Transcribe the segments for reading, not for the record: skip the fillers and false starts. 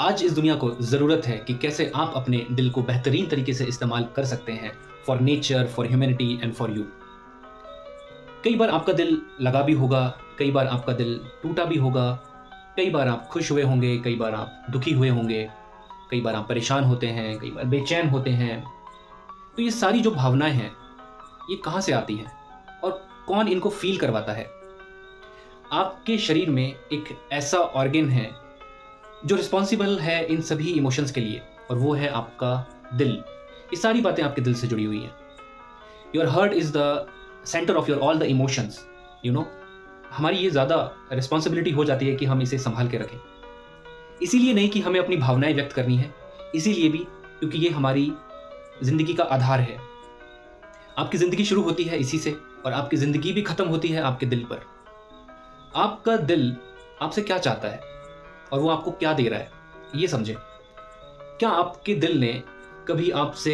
आज इस दुनिया को ज़रूरत है कि कैसे आप अपने दिल को बेहतरीन तरीके से इस्तेमाल कर सकते हैं for nature, for humanity and for you. कई बार आपका दिल लगा भी होगा, कई बार आपका दिल टूटा भी होगा, कई बार आप खुश हुए होंगे, कई बार आप दुखी हुए होंगे, कई बार आप परेशान होते हैं, कई बार बेचैन होते हैं। तो ये सारी जो भावनाएँ हैं, ये कहाँ से आती हैं और कौन इनको फ़ील करवाता है? आपके शरीर में एक ऐसा ऑर्गन है जो रिस्पॉन्सिबल है इन सभी इमोशंस के लिए, और वो है आपका दिल। ये सारी बातें आपके दिल से जुड़ी हुई हैं। Your heart is the centre of your all the emotions, you know. हमारी ये ज़्यादा रिस्पॉन्सिबिलिटी हो जाती है कि हम इसे संभाल के रखें। इसीलिए नहीं कि हमें अपनी भावनाएं व्यक्त करनी है, इसीलिए भी क्योंकि ये हमारी ज़िंदगी का आधार है। आपकी ज़िंदगी शुरू होती है इसी से, और आपकी ज़िंदगी भी ख़त्म होती है आपके दिल पर। आपका दिल आपसे क्या चाहता है और वो आपको क्या दे रहा है, ये समझें। क्या आपके दिल ने कभी आपसे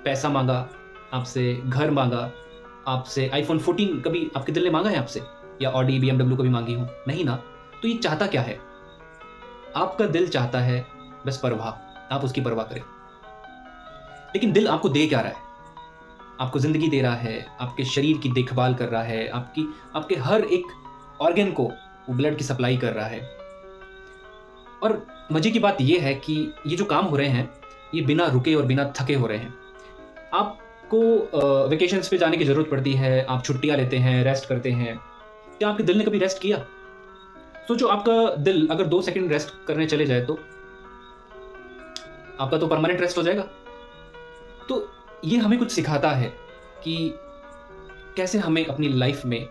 पैसा मांगा, आपसे घर मांगा, आपसे आईफोन 14 कभी आपके दिल ने मांगा है आपसे, या ऑडी BMW कभी मांगी हो? नहीं ना। तो ये चाहता क्या है? आपका दिल चाहता है बस परवाह, आप उसकी परवाह करें। लेकिन दिल आपको दे क्या रहा है? आपको ज़िंदगी दे रहा है, आपके शरीर की देखभाल कर रहा है, आपके हर एक ऑर्गन को वो ब्लड की सप्लाई कर रहा है। और मज़े की बात ये है कि ये जो काम हो रहे हैं, ये बिना रुके और बिना थके हो रहे हैं। आपको वेकेशंस पे जाने की ज़रूरत पड़ती है, आप छुट्टियाँ लेते हैं, रेस्ट करते हैं। क्या आपके दिल ने कभी रेस्ट किया? सोचो, आपका दिल अगर 2 सेकंड रेस्ट करने चले जाए तो आपका तो परमानेंट रेस्ट हो जाएगा। तो ये हमें कुछ सिखाता है कि कैसे हमें अपनी लाइफ में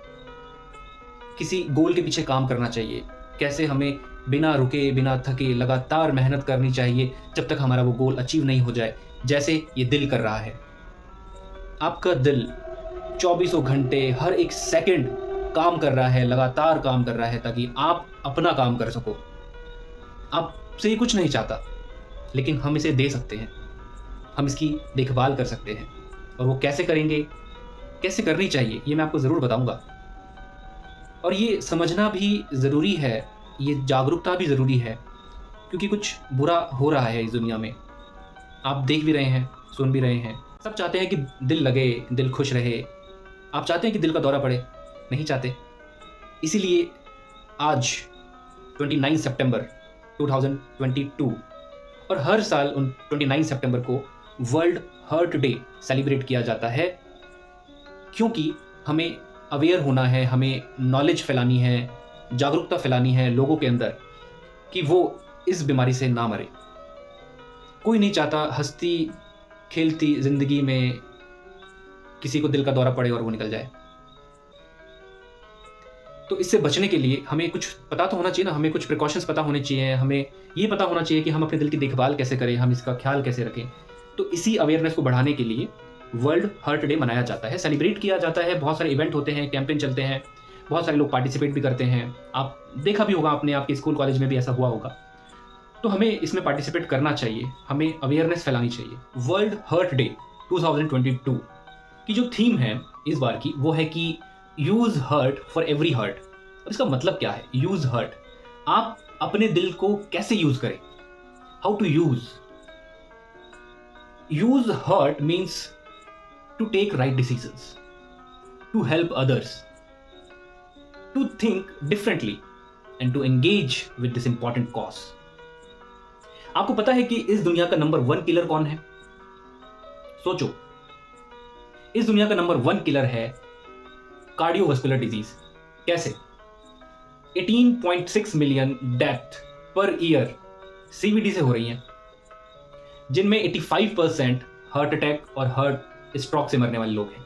किसी गोल के पीछे काम करना चाहिए, कैसे हमें बिना रुके, बिना थके लगातार मेहनत करनी चाहिए जब तक हमारा वो गोल अचीव नहीं हो जाए, जैसे ये दिल कर रहा है। आपका दिल चौबीसों घंटे हर एक सेकंड काम कर रहा है, लगातार काम कर रहा है, ताकि आप अपना काम कर सको। आपसे ये कुछ नहीं चाहता, लेकिन हम इसे दे सकते हैं, हम इसकी देखभाल कर सकते हैं। और वो कैसे करेंगे, कैसे करनी चाहिए, ये मैं आपको ज़रूर बताऊंगा। और ये समझना भी ज़रूरी है, ये जागरूकता भी ज़रूरी है, क्योंकि कुछ बुरा हो रहा है इस दुनिया में। आप देख भी रहे हैं, सुन भी रहे हैं। सब चाहते हैं कि दिल लगे, दिल खुश रहे। आप चाहते हैं कि दिल का दौरा पड़े? नहीं चाहते। इसीलिए आज 29 सितंबर 2022 और हर साल उन 29 सितंबर को वर्ल्ड हार्ट डे सेलिब्रेट किया जाता है, क्योंकि हमें अवेयर होना है, हमें नॉलेज फैलानी है, जागरूकता फैलानी है लोगों के अंदर कि वो इस बीमारी से ना मरे। कोई नहीं चाहता हंसती खेलती ज़िंदगी में किसी को दिल का दौरा पड़े और वो निकल जाए। तो इससे बचने के लिए हमें कुछ पता तो होना चाहिए ना, हमें कुछ प्रिकॉशंस पता होने चाहिए, हमें ये पता होना चाहिए कि हम अपने दिल की देखभाल कैसे करें, हम इसका ख्याल कैसे रखें। तो इसी अवेयरनेस को बढ़ाने के लिए वर्ल्ड हार्ट डे मनाया जाता है, सेलिब्रेट किया जाता है। बहुत सारे इवेंट होते हैं, कैंपेन चलते हैं, बहुत सारे लोग पार्टिसिपेट भी करते हैं। आप देखा भी होगा, आपने आपके स्कूल कॉलेज में भी ऐसा हुआ होगा। तो हमें इसमें पार्टिसिपेट करना चाहिए, हमें अवेयरनेस फैलानी चाहिए। वर्ल्ड हार्ट डे 2022 की जो थीम है इस बार की, वो है कि use heart for every heart. अब इसका मतलब क्या है, यूज हर्ट? आप अपने दिल को कैसे यूज करें, how to use heart means to take right decisions, to help others, to think differently and to engage with this important cause. आपको पता है कि इस दुनिया का नंबर 1 किलर कौन है? सोचो, इस दुनिया का नंबर 1 किलर है कार्डियोवास्कुलर डिजीज। कैसे? 18.6 million death per year CVD से हो रही हैं, जिनमें 85% हार्ट अटैक और हार्ट स्ट्रोक से मरने वाले लोग हैं।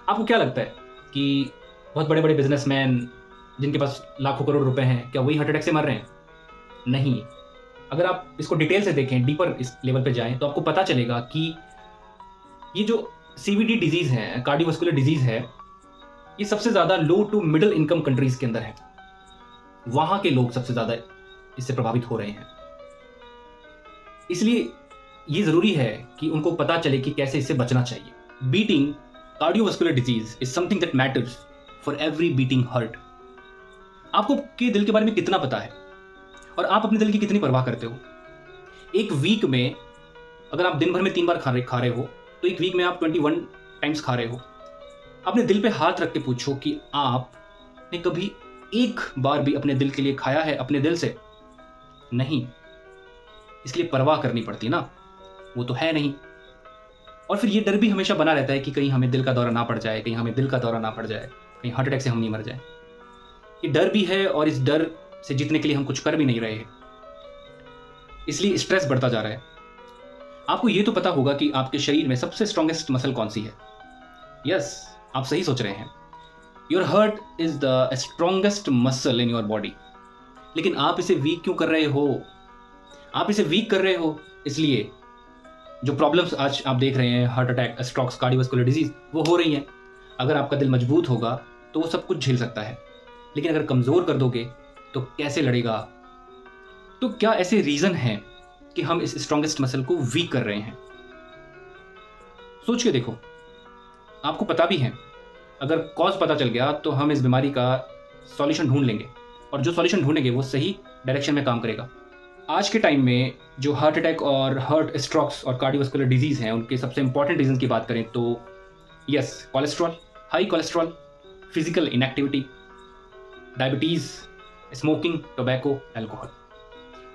आपको क्या लगता है कि बहुत बड़े बड़े बिजनेसमैन जिनके पास लाखों करोड़ रुपए हैं, क्या वही हार्ट अटैक से मर रहे हैं? नहीं। अगर आप इसको डिटेल से देखें, डीपर इस लेवल पे जाएं, तो आपको पता चलेगा कि ये जो सीवीडी डिजीज है, कार्डियोवास्कुलर डिजीज है, ये सबसे ज्यादा लो टू मिडिल इनकम कंट्रीज के अंदर है। वहां के लोग सबसे ज्यादा इससे प्रभावित हो रहे हैं। इसलिए ये जरूरी है कि उनको पता चले कि कैसे इससे बचना चाहिए। Beating cardiovascular disease is something that matters for every beating heart. आपको के दिल के बारे में कितना पता है? और आप अपने दिल की कितनी परवाह करते हो? एक वीक में अगर आप दिन भर में 3 बार खा रहे हो, तो एक वीक में आप 21 टाइम्स खा रहे हो। अपने दिल पे हाथ रख के पूछो कि आपने कभी एक बार भी अपने दिल के लिए खाया है अपने दिल से? नहीं। इसलिए परवाह करनी पड़ती ना, वो तो है नहीं। और फिर ये डर भी हमेशा बना रहता है कि कहीं हमें दिल का दौरा ना पड़ जाए, कहीं हमें दिल का दौरा ना पड़ जाए, कहीं हार्ट अटैक से हम नहीं मर जाए। ये डर भी है और इस डर से जीतने के लिए हम कुछ कर भी नहीं रहे हैं, इसलिए स्ट्रेस बढ़ता जा रहा है। आपको ये तो पता होगा कि आपके शरीर में सबसे स्ट्रॉन्गेस्ट मसल कौन सी है। यस, आप सही सोच रहे हैं। Your heart is the strongest muscle in your body. लेकिन आप इसे वीक क्यों कर रहे हो? आप इसे वीक कर रहे हो इसलिए जो प्रॉब्लम्स आज आप देख रहे हैं, heart attack, strokes, cardiovascular disease, वो हो रही हैं। अगर आपका दिल मजबूत होगा तो वो सब कुछ झेल सकता है, लेकिन अगर कमज़ोर कर दोगे तो कैसे लड़ेगा? तो क्या ऐसे रीज़न हैं कि हम इस स्ट्रॉन्गेस्ट मसल को वीक कर रहे हैं? सोच के देखो, आपको पता भी है, अगर कॉज पता चल गया तो हम इस बीमारी का सॉल्यूशन ढूंढ लेंगे, और जो सॉल्यूशन ढूंढेंगे वो सही डायरेक्शन में काम करेगा। आज के टाइम में जो हार्ट अटैक और हार्ट स्ट्रोक्स और कार्डियोवास्कुलर डिजीज हैं, उनके सबसे इंपॉर्टेंट रीजन की बात करें तो yes, cholesterol, high cholesterol, physical inactivity, diabetes, smoking, tobacco, alcohol.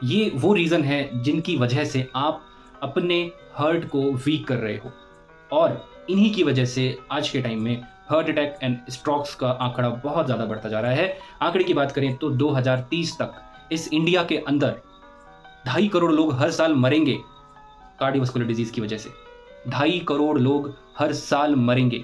ये वो रीज़न है जिनकी वजह से आप अपने हार्ट को वीक कर रहे हो, और इन्हीं की वजह से आज के टाइम में हार्ट अटैक एंड स्ट्रोक्स का आंकड़ा बहुत ज़्यादा बढ़ता जा रहा है। आंकड़े की बात करें तो 2030 तक इस इंडिया के अंदर 2.5 करोड़ लोग हर साल मरेंगे कार्डियोवास्कुलर डिजीज़ की वजह से। 2.5 करोड़ लोग हर साल मरेंगे।